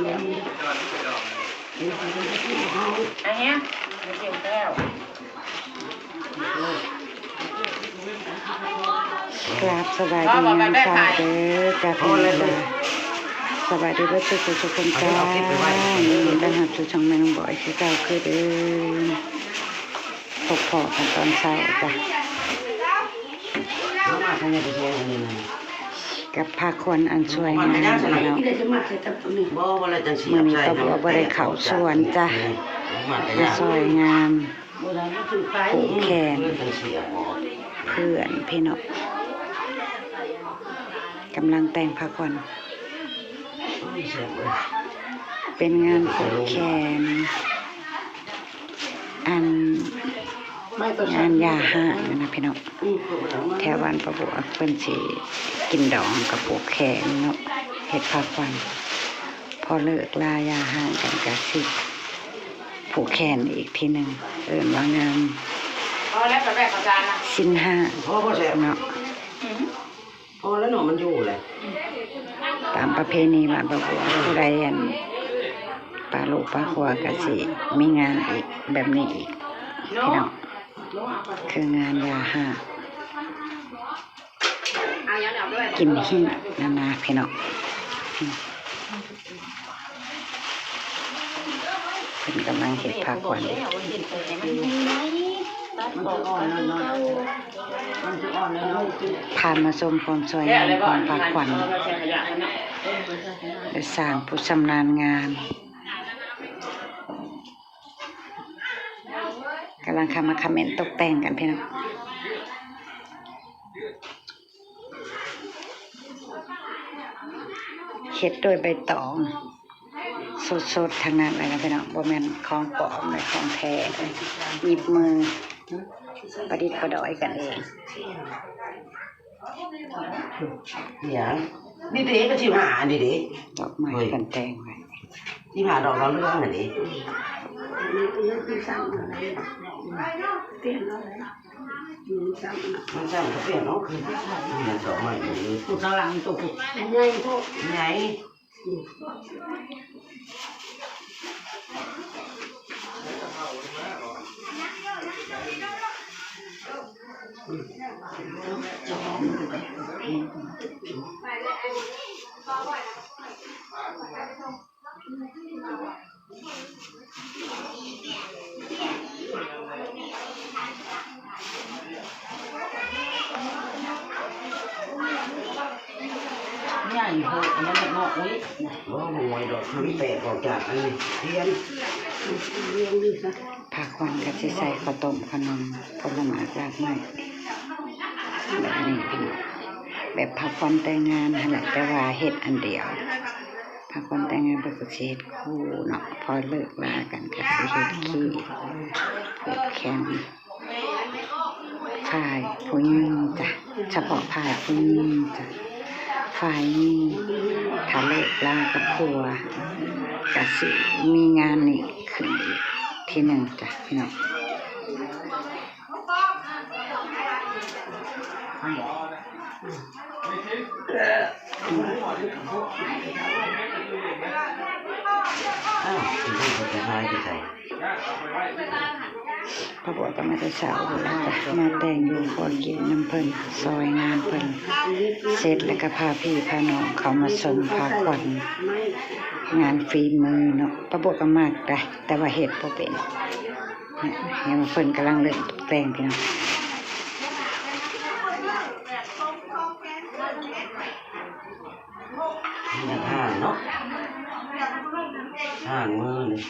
อันเนี้ยไม่เกี่ยวแก้วครับสบายดีงามฟ้าเด้อกาแฟสบายดีว่าสุขสุขคนจ้านี่ได้หับสู่ช่องแม่น้องบ่อยคือเก่าคือเดิมพบพอกันตอนเช้าจ้ะกับผ้าควนอันสวยงามแล้วเมื่อนี้ก็บอกว่าได้เข่าสวนจ้ะสวยงามผูกแขนเพื่อนพี่น้องกำลังแต่งผ้าควนเป็นงานผูกแขนงานยาห้างนะพี่น้องแถวบ้านประบัวเพิ่นสิกินดองกับผูกแขนเนาะเฮ็ดผ้าควันพอเลิกลายาห้างกันก็สิผูกแขนอีกทีหนึ่งว่างานสิ้นห้าเนาะพอแล้วหนอมันอยู่เลยตามประเพณีบ้านประบัวผู้ใดอันปลาลูกปลาขวก็สิมีงานอีกแบบนี้อีกพี่น้องคืองานยาห้ากินหิ้งนาพี่น้องเป็นกำลังเห็ดผักหวานผ่านมาชมความสวยงามของผักหวานได้สร้างผู้ชำนาญงานกำลังมาคอมเมนต์ตกแต่งกันพี่น้องเฮ็ดโดยใบตองสดๆทางนั้นเลยนะพี่น้องบ่แม่นของปลอมเลยของแท้หยิบมือประดิษฐ์ประดอยกันเองอย่างนี่เด็กก็ชิมหานี่เด็กดอกไม้กันแต่งไว้ชิมหาดอกเราเรื่องอะไรนี่มันสั่งเขาเปลี่ยนเนาะคือมันดอกไม้อยู่ผู้สลังตัวผู้ใหญ่พวกใหญ่ใหญ่โหดอันนั้นแบบงอกอุ้ยว่าหวยดอกมันแตกออกจากอันนี้เทียนผักหวานกับใส่ข้าวต้มขนมผลไม้รากไม้แบบนี้พี่น้องแบบผักหวานแต่งงานนั่นแหละแต่ว่าเฮ็ดอันเดียวผักหวานแต่งงานเป็นสิเฮ็ดคู่เนาะพอเลิกลากันก็สิเฮ็ดขี้เฮ็ดแข็งฝ่ายผู้หญิงจ้ะเฉพาะฝ่ายผู้หญิงจ้ะฝ่ายนี้ถ้าเลิกลากับผัวก็สิมีงานนี่ขึ้นอีกทีหนึ่งจ้ะพี่น้องพระบัวก็มาแต่เช้าแล้วจ้ะมาแต่งอยู่คนกินน้ำเพิ่นซอยงานเพิ่นเสร็จแล้วก็พาพี่พาน้องเขามาส่งพาขวัญงานฝีมือเนาะพระบัวก็มากได้แต่ว่าเฮ็ดบ่เป็นเนี่ยเห็นเพิ่นกำลังเริ่มตกแต่งพี่น้องห่างเนาะห่างมือเลย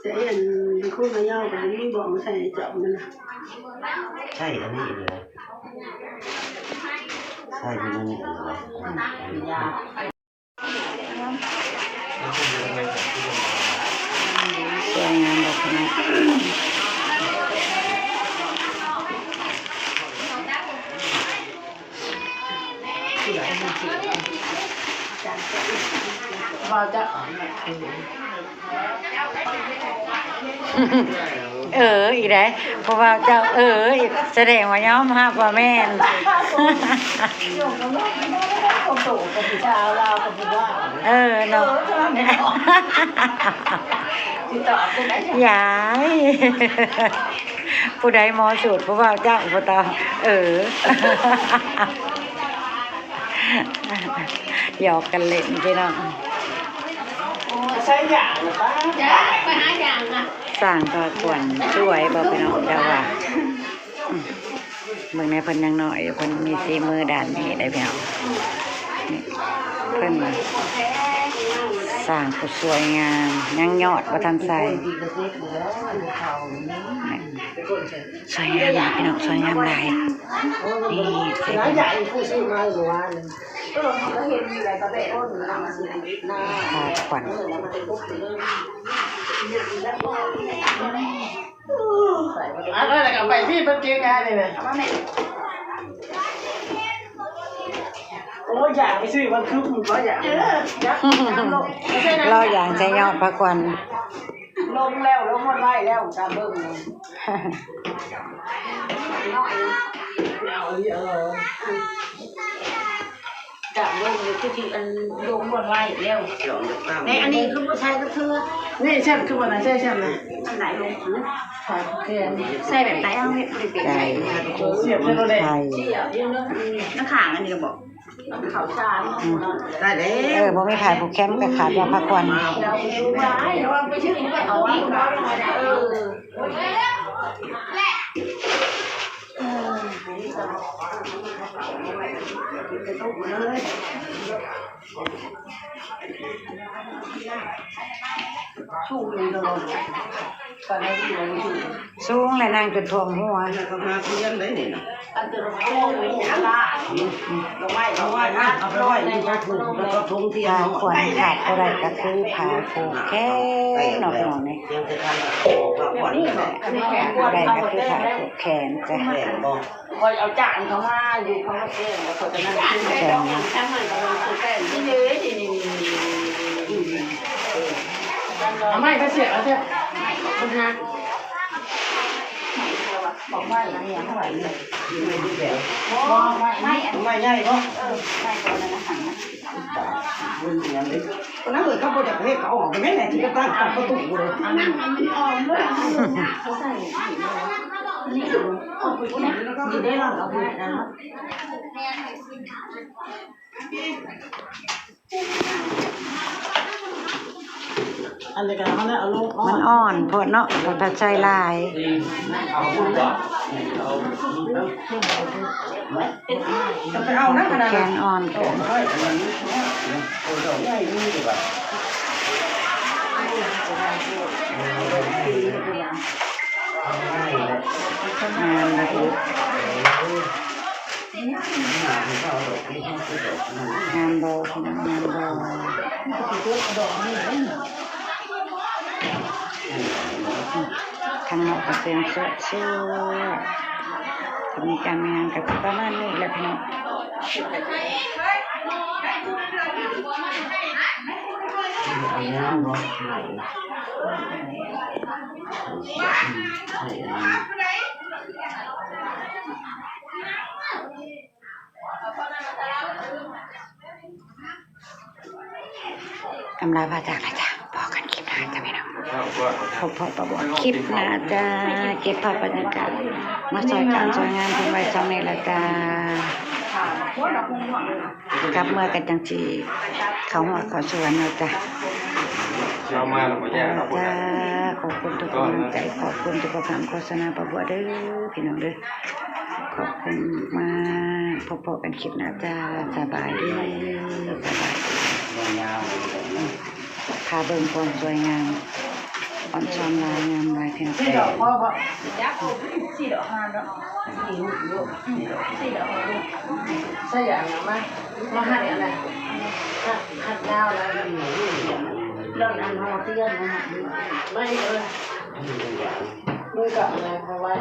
sẽ là khu nhà nhau và những bọn sẽ chọn nữa ใช่อันนี้เลยใช่ที่นั่นเลยสวยงามแบบนี้พอจะ อีกได้เพราะว่าเจ้าอีกแสดงว่ายอมรับว่าแม่น คนโตกับผู้ชายเรากับผู้ว่า เนาะ ติดต่อเป็นอะไร ยายผู้ใดหมอสูตรผู้ว่าเจ้าบ่ตอหยอกกันเล่นพี่น้อง ใช่อย่างหรือป้าจ้าไปหาอย่างนะ สร้างก็ควรช่วยบ่พี่น้องเจ้าว่าเบิ่งในเพิ่นยังน้อยเพิ่นมีฝีมือด้านนี้ได้พี่น้องนี่เพิ่นสร้างผู้สวยงามยังยอดบ่ทันใส่สวยงามนะพี่น้องสวยงามหลายนี่ใส่ น้า เพิ่น ใหญ่ผู้ซื้อมาหรือว่าเลยเขาเห็นอะไรก็แบบว่าหนูทำมาสิหน้า พาขวัญ อะไรกับไปที่เป็นเก่งงานเลยนะโอ้อยากไปซื้อมันคือผมก็อยากยักษ์ลง เราอย่างใจยอดพระขวัญ ลงแล้วลงหมดไว้แล้วตามเบิ่งจับลงเลยคืออันลงหมดไว้แล้วในอันนี้คือผู้ชายก็คือนี่ใช่คือวันไหนใช่ใช่ไหมอันไหนลงถ่ายแค่ใส่แบบไหนเอาเนี่ยเปลี่ยน ใจ เสียบเท่าไหร่ ไทย เสียบยังนักข่างอันนี้ก็บอกข่าวชาได้แล้ว บ่มีขายผูกแคมก็ขาดว่าพระขวัญ เราไปดูไว้เราไปชื่อไปเอาไว้ชูเลยเราตอนนี้เราอยู่ สูงและนั่งจนท่วมหัว ก็มาเพียงได้นี่นะ อันเดิมโอ้ยอะไรเราไม่เราไม่ เอาไปไว้ที่ถ้าถูกแล้วก็ทุ่งเทียน พา เอา ขวัญขาดอะไรก็คือพาผูกแขนเนาะพี่น้องนี่ เพียงแต่การขวัญ นี่ แหละ อะไรก็คือพาผูกแขนจ้ะ แหวนบอก คอยเอาจานเขามาอยู่เขาก็เต้นแล้วเขาจะนั่งขึ้นแก้มแก้มมันก็คือแก้มนี่เลยนี่ไม่ก็เสียแล้วเสียคุณฮะบอกว่าอะไรอย่างเท่าไหร่เนี่ย ไม่ดีแบบ ไม่ ไม่ใหญ่ก็ ไม่ตัวนั้นหันนะ มันเสียงเลยตอนนั้นเลยเขาบอกจะให้เขาออกไปแม่ไหนที่ก็ตั้งตัดประตูเลย นั่งมันออมด้วยเขาใส่นี่นี่ได้หรอเอาไปนะอันเดียวกันเขาเนี่ยเอาลูก มันอ่อนโพดเนาะบ่ทันใจลาย จะไปเอานะขนาด แข นั้น นอ่อนเกิน ใหญ่นี่ดีกว่า งานแบบนี้งานเบาพี่น้องงานเบาข้างนอกก็เป็นเสื้อมีการงานกับประมาณนี้แหละพี่น้อง เอาเนื้อเนาะไหนอำลาพาจากนะจ๊ะพอกันคลิปหน้าจ้ะพี่น้องพบประบวนคลิปหน้าจ้าเก็บภาพบรรยากาศมาสอยการสวยงานทำไว้ช่องนี้ละจ้ากลับเมื่อกันจังจีเขาหัวเขาสวนเราจ้ะ เรามาเราก็แยกเราหมด จ้า แล้ว ขอบคุณทุกกำลังใจขอบคุณทุกคำโฆษณาประบวเด้อพี่น้องเด้อขอบคุณมากพบกันคลิปหน้าจ้าสบายดีสบายพาเบิ่งความสวยงามอ่อนช้อนลายงามลายเพียง สี่ แต่ ดอกพ่อพ่อยักษ์สี่ดอกห้าดอกสี่ดอกสี่ดอกใช่อย่างนั้นมั้ยมาหัดอะไรหัดดาวอะไรแบบนี้เรื่องอันหัวเตี้ยนะฮะไม่เลยมือกับอะไรเพราะว่า